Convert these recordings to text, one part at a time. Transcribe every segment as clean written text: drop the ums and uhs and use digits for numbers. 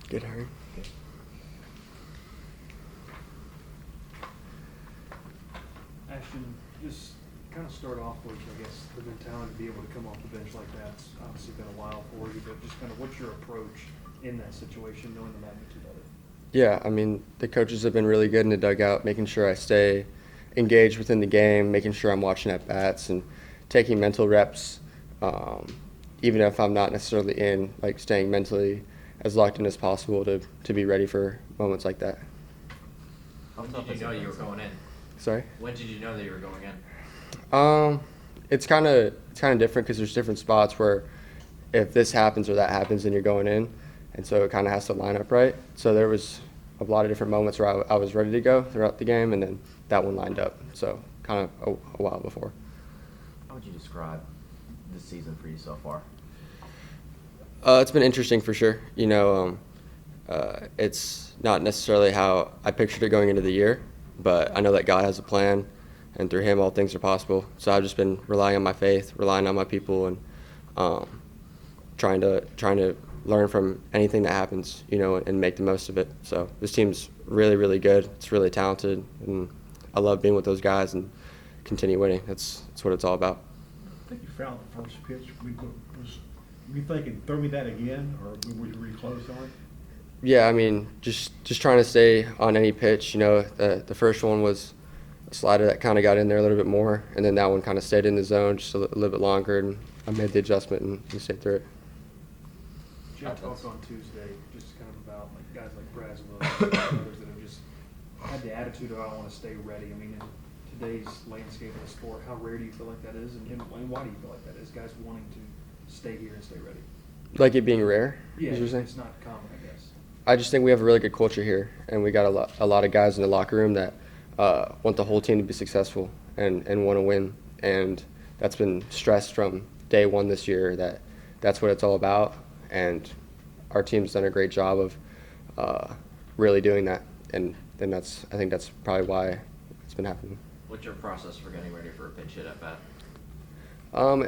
Good, Harry. Ashton, just kind of start off with, I guess, the mentality to be able to come off the bench like that. It's obviously been a while for you, but just kind of what's your approach in that situation, knowing the magnitude of it? Yeah, I mean, the coaches have been really good in the dugout, making sure I stay engaged within the game, making sure I'm watching at bats and taking mental reps, even if I'm not necessarily in, like staying mentally as locked in as possible to be ready for moments like that. When did you know you were going in? Sorry? When did you know that you were going in? It's kind of different because there's different spots where if this happens or that happens, then you're going in, and so it kind of has to line up right. So there was a lot of different moments where I was ready to go throughout the game, and then that one lined up. So kind of a while before. How would you describe this season for you so far? It's been interesting for sure. It's not necessarily how I pictured it going into the year, but I know that God has a plan, and through Him all things are possible. So I've just been relying on my faith, relying on my people, and trying to learn from anything that happens, and make the most of it. So this team's really, really good. It's really talented, and I love being with those guys and continue winning. That's what it's all about. I think you found the first pitch. Were you thinking, throw me that again, or were you really close on it? Yeah, I mean, just trying to stay on any pitch. The first one was a slider that kind of got in there a little bit more, and then that one kind of stayed in the zone just a little bit longer, and I made the adjustment and stayed through it. Jim talked on Tuesday just kind of about like guys like Braswell and others that have just had the attitude of I want to stay ready. I mean, in today's landscape of the sport, how rare do you feel like that is, and why do you feel like that is? Guys wanting to stay here and stay ready. Like it being rare? Yeah, is what you're saying? it's not common, I guess. I just think we have a really good culture here, and we got a lot of guys in the locker room that want the whole team to be successful and want to win, and that's been stressed from day one this year that's what it's all about, and our team's done a great job of really doing that, and then I think that's probably why it's been happening. What's your process for getting ready for a pinch hit at bat?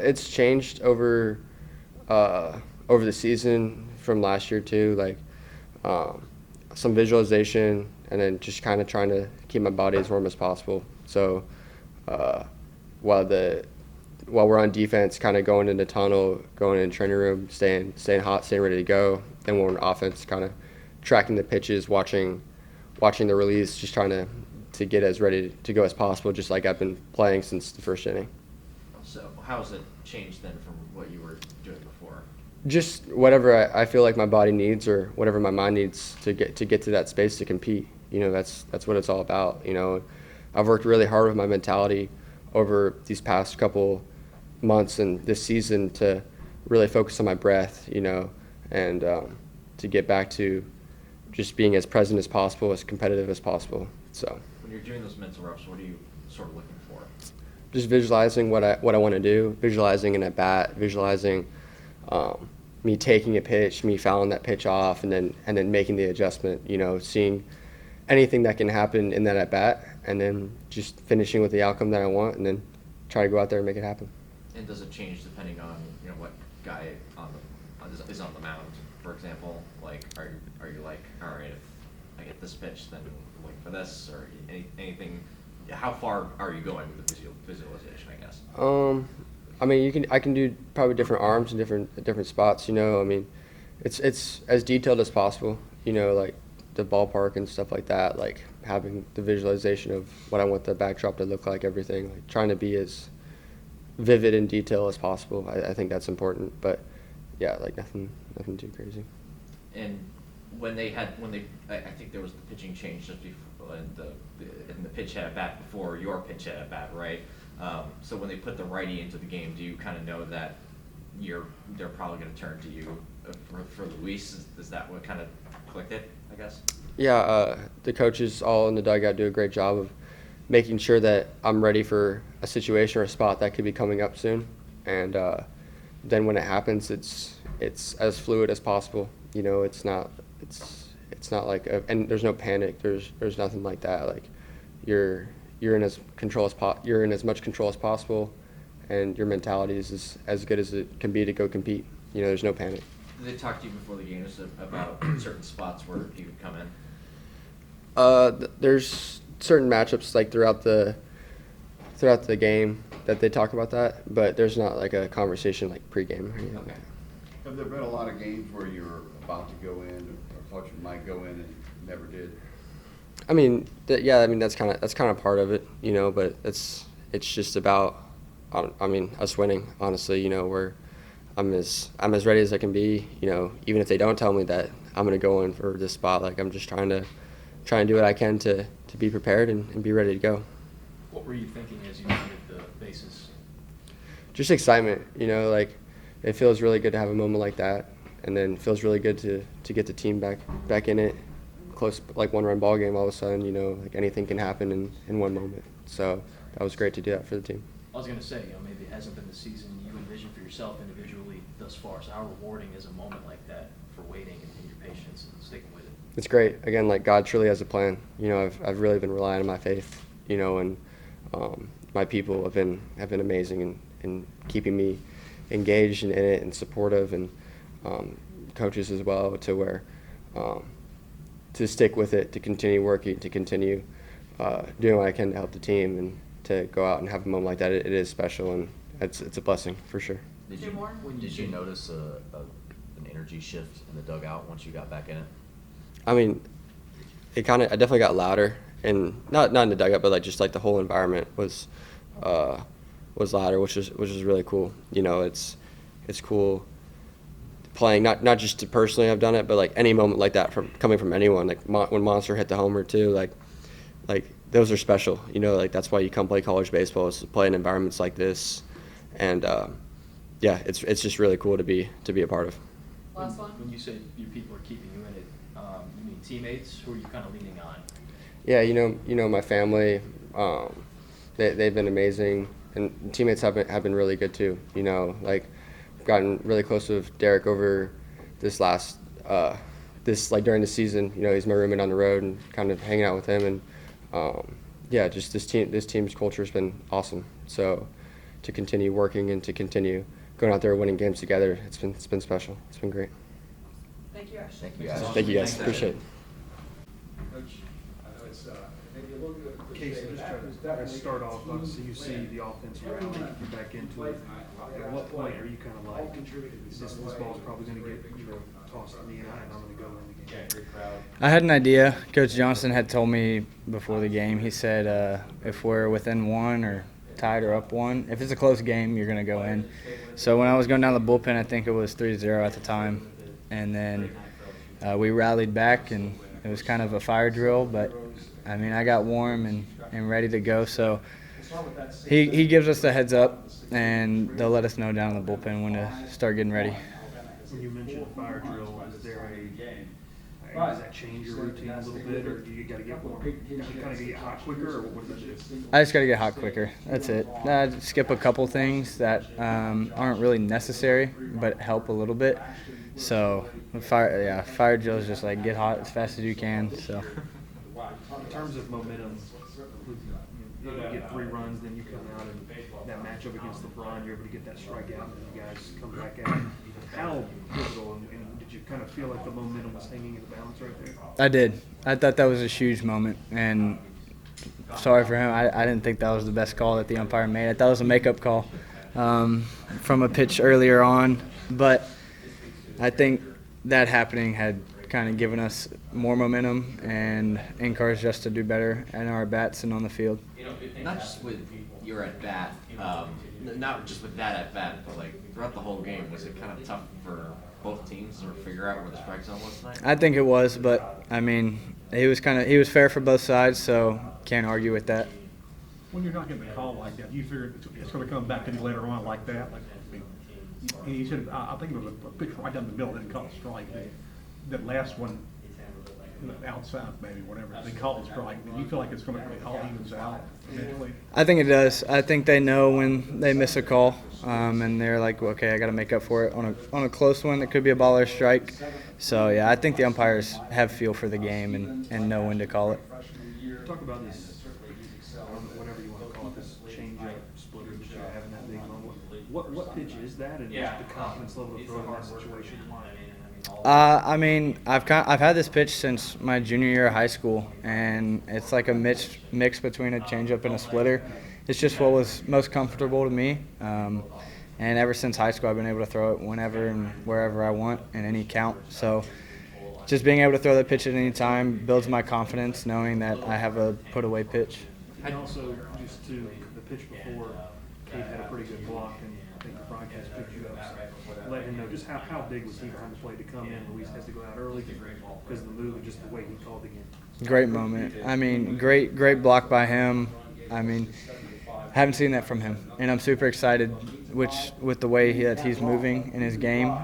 It's changed over the season from last year too, like some visualization, and then just kind of trying to keep my body as warm as possible. So while we're on defense, kind of going in the tunnel, going in the training room, staying hot, staying ready to go. And when we're on offense, kind of tracking the pitches, watching the release, just trying to get as ready to go as possible, just like I've been playing since the first inning. So how has it changed then from what you were doing before? Just whatever I feel like my body needs or whatever my mind needs to get to that space to compete. That's what it's all about. I've worked really hard with my mentality over these past couple months and this season to really focus on my breath, and to get back to just being as present as possible, as competitive as possible. So When you're doing those mental reps, what are you sort of looking for? just visualizing what I want to do, visualizing an at bat, visualizing me taking a pitch, me fouling that pitch off, and then making the adjustment. Seeing anything that can happen in that at bat, and then just finishing with the outcome that I want, and then try to go out there and make it happen. And does it change depending on what guy is on the mound? For example, like are you like, all right, if I get this pitch, then I'm looking for this, or anything? How far are you going with the visualization, I guess? I mean, I can do probably different arms in different spots. I mean, it's as detailed as possible. Like the ballpark and stuff like that. Like having the visualization of what I want the backdrop to look like, everything. Like trying to be as vivid in detail as possible. I think that's important. But yeah, like nothing too crazy. And when I think there was the pitching change just before, and the pitch hit at bat before your pitch hit at bat, right? So when they put the righty into the game, do you kind of know that they're probably going to turn to you for Luis? Is that what kind of clicked it, I guess? Yeah, the coaches all in the dugout do a great job of making sure that I'm ready for a situation or a spot that could be coming up soon, and then when it happens, it's as fluid as possible. It's not like and there's no panic. There's nothing like that. Like you're in as much control as possible, and your mentality is as good as it can be to go compete. There's no panic. Did they talk to you before the games about certain spots where he would come in? There's certain matchups like throughout the game that they talk about that, but there's not like a conversation like pregame or anything like Okay. that. Have there been a lot of games where you're about to go in or thought you might go in and never did? I mean, that's kind of part of it, but it's just about, us winning. Honestly, where I'm as ready as I can be. Even if they don't tell me that I'm gonna go in for this spot, like I'm just trying to do what I can to be prepared and be ready to go. What were you thinking as you rounded the bases? Just excitement, like it feels really good to have a moment like that, and then it feels really good to get the team back in it. Close, like 1-run ball game, all of a sudden, like anything can happen in one moment. So that was great to do that for the team. I was going to say, maybe it hasn't been the season you envisioned for yourself individually thus far. So how rewarding is a moment like that for waiting and your patience and sticking with it? It's great. Again, like God truly has a plan. I've really been relying on my faith, and my people have been amazing in keeping me engaged in it and supportive, and coaches as well, to where to stick with it, to continue working, to continue doing what I can to help the team, and to go out and have a moment like that. It is special, and it's a blessing for sure. Did you notice an energy shift in the dugout once you got back in it? I mean, I definitely got louder, and not in the dugout, but like just like the whole environment was louder, which is really cool. It's cool playing, not just to personally have done it, but like any moment like that coming from anyone, like when Monster hit the homer too, like those are special. Like that's why you come play college baseball, is to play in environments like this, and it's just really cool to be a part of. Last one. When you say your people are keeping you in it, you mean teammates? Who are you kind of leaning on? Yeah, my family, they've been amazing, and teammates have been really good too. Like gotten really close with Derek over this last during the season. He's my roommate on the road, and kind of hanging out with him, and just this team's culture has been awesome. So to continue working and to continue going out there winning games together, it's been special. It's been great. Thank you, Ashton. Thank you, guys. Thank you guys. Thanks, Appreciate it. Coach, I know it's maybe a little bit of a Casey, cliche, just try to start off, obviously you see the offense rally, you're back into it. At what point are you kind of like, this ball's probably going to get tossed to me and I'm going to go in the game? I had an idea. Coach Johnson had told me before the game, he said if we're within one or tied or up one, if it's a close game, you're going to go in. So when I was going down the bullpen, I think it was 3-0 at the time. And then we rallied back, and it was kind of a fire drill. But, I mean, I got warm and ready to go. So he gives us the heads up, and they'll let us know down in the bullpen when to start getting ready. When you mentioned fire drill, does that change your routine a little bit, or do you got to get warm? You kind of get hot quicker, or what does that do? I just got to get hot quicker. That's it. Skip a couple things that aren't really necessary but help a little bit. So fire drill is just like get hot as fast as you can. So In terms of momentum, you get 3 runs, then you come out and that matchup against LeBron, you're able to get that strikeout, and then you guys come back at it. How pivotal, and did you kind of feel like the momentum was hanging in the balance right there? I did. I thought that was a huge moment, and sorry for him. I didn't think that was the best call that the umpire made. I thought it was a makeup call from a pitch earlier on, but I think that happening had kind of given us more momentum and encouraged us to do better in our bats and on the field. Not just with your at bat, not just with that at bat, but like throughout the whole game, was it kind of tough for both teams to figure out where the strike zone was tonight? I think it was, but I mean, he was fair for both sides, so can't argue with that. When you're not getting a call like that, you figure it's going to come back to you later on like that. Like, he said, I think it was a pitch right down the middle, didn't call a strike. That last one, outside maybe, whatever, they call a strike. Do you feel like it's going to all evens out eventually? I think it does. I think they know when they miss a call, and they're like, well, okay, I got to make up for it on a close one. It could be a ball or a strike. So yeah, I think the umpires have feel for the game and know when to call it. Talk about this, whatever you want to call it, this changeup splitter that you're having that big moment. What pitch is that, and just the confidence level to throw in that situation? I mean, I've had this pitch since my junior year of high school, and it's like a mix between a changeup and a splitter. It's just what was most comfortable to me. And ever since high school, I've been able to throw it whenever and wherever I want in any count. So just being able to throw that pitch at any time builds my confidence, knowing that I have a put-away pitch. And also, just to the pitch before, Cade had a pretty good block, and I think the broadcast picked you up. So let him know just how big was he behind the plate to come in. Luis has to go out early because of the move and just the way he called the game. Great moment. I mean, great block by him. I mean, haven't seen that from him, and I'm super excited with the way that he's moving in his game.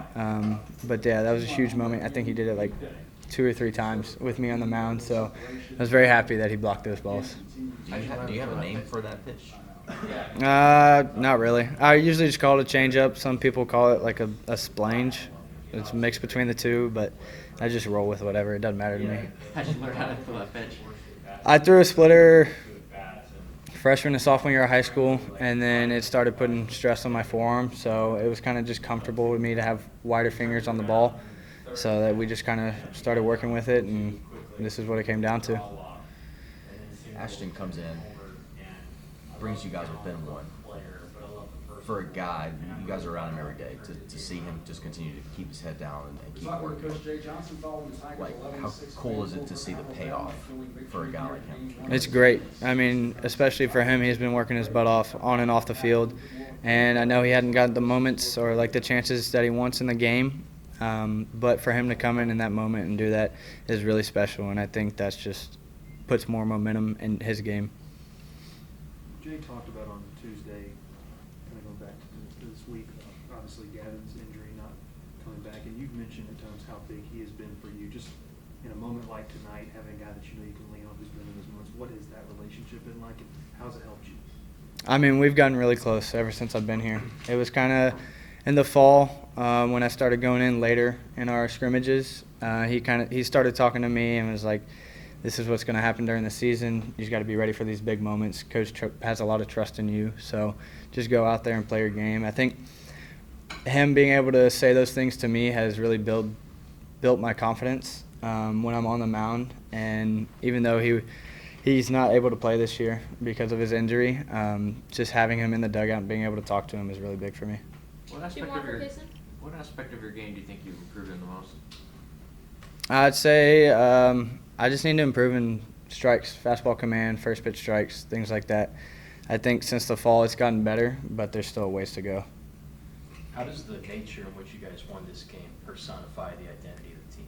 But yeah, that was a huge moment. I think he did it like 2 or 3 times with me on the mound, so I was very happy that he blocked those balls. Do you have a name for that pitch? Not really. I usually just call it a changeup. Some people call it like a splange. It's a mix between the two, but I just roll with whatever. It doesn't matter to me. How'd you learn how to throw that pitch? I threw a splitter freshman and sophomore year of high school, and then it started putting stress on my forearm, so it was kind of just comfortable with me to have wider fingers on the ball, so that we just kind of started working with it, and this is what it came down to. Ashton comes in, brings you guys within one. For a guy, you guys are around him every day, to see him just continue to keep his head down and keep working. Like, how cool is it to see the payoff for a guy like him? It's great. I mean, especially for him, he's been working his butt off on and off the field, and I know he hadn't got the moments or like the chances that he wants in the game, but for him to come in that moment and do that is really special, and I think that's just puts more momentum in his game. Jay talked about on Tuesday, kind of going back to this week, obviously Gavin's injury not coming back, and you've mentioned at times how big he has been for you. Just in a moment like tonight, having a guy that you know you can lean on who's been in those moments, what has that relationship been like, and how's it helped you? I mean, we've gotten really close ever since I've been here. It was kind of in the fall when I started going in later in our scrimmages. He started talking to me and was like, this is what's going to happen during the season. You just got to be ready for these big moments. Coach has a lot of trust in you, so just go out there and play your game. I think him being able to say those things to me has really built my confidence when I'm on the mound. And even though he's not able to play this year because of his injury, just having him in the dugout and being able to talk to him is really big for me. What aspect of your game do you think you've improved in the most? I'd say I just need to improve in strikes, fastball command, first pitch strikes, things like that. I think since the fall it's gotten better, but there's still a ways to go. How does the nature in which you guys won this game personify the identity of the team?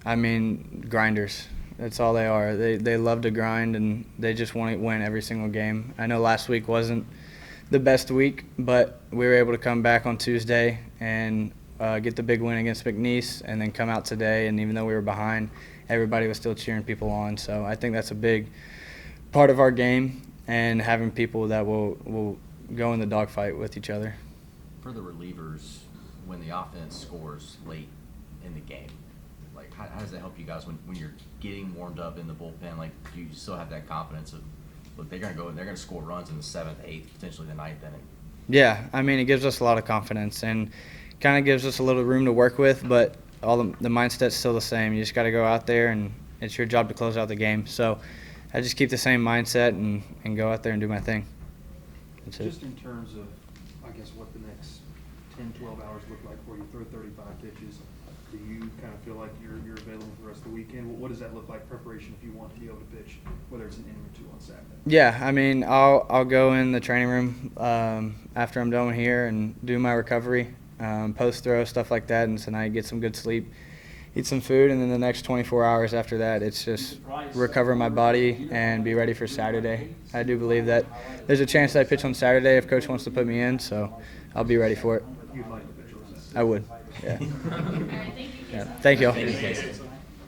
I mean, grinders. That's all they are. They love to grind, and they just want to win every single game. I know last week wasn't the best week, but we were able to come back on Tuesday and get the big win against McNeese, and then come out today, and even though we were behind, everybody was still cheering people on. So I think that's a big part of our game, and having people that will go in the dogfight with each other. For the relievers, when the offense scores late in the game, like how does that help you guys when you're getting warmed up in the bullpen? Like, do you still have that confidence of, look, they're gonna score runs in the 7th, 8th, potentially the 9th inning? Yeah, I mean, it gives us a lot of confidence and kind of gives us a little room to work with, but all the mindset's still the same. You just got to go out there, and it's your job to close out the game. So I just keep the same mindset and go out there and do my thing. That's it. Just in terms of, I guess, what the next 10, 12 hours look like for you, throw 35 pitches, do you kind of feel like you're available for the rest of the weekend? What does that look like, preparation, if you want to be able to pitch, whether it's an inning or two on Saturday? Yeah, I mean, I'll go in the training room after I'm done here and do my recovery, post-throw, stuff like that, and tonight get some good sleep, eat some food, and then the next 24 hours after that, it's just recover my body and be ready for Saturday. I do believe that there's a chance that I pitch on Saturday if Coach wants to put me in, so I'll be ready for it. You'd like to pitch on Saturday? I would, yeah. All right, thank you, Yeah. Casan. Thank you all. Thank you, Casey.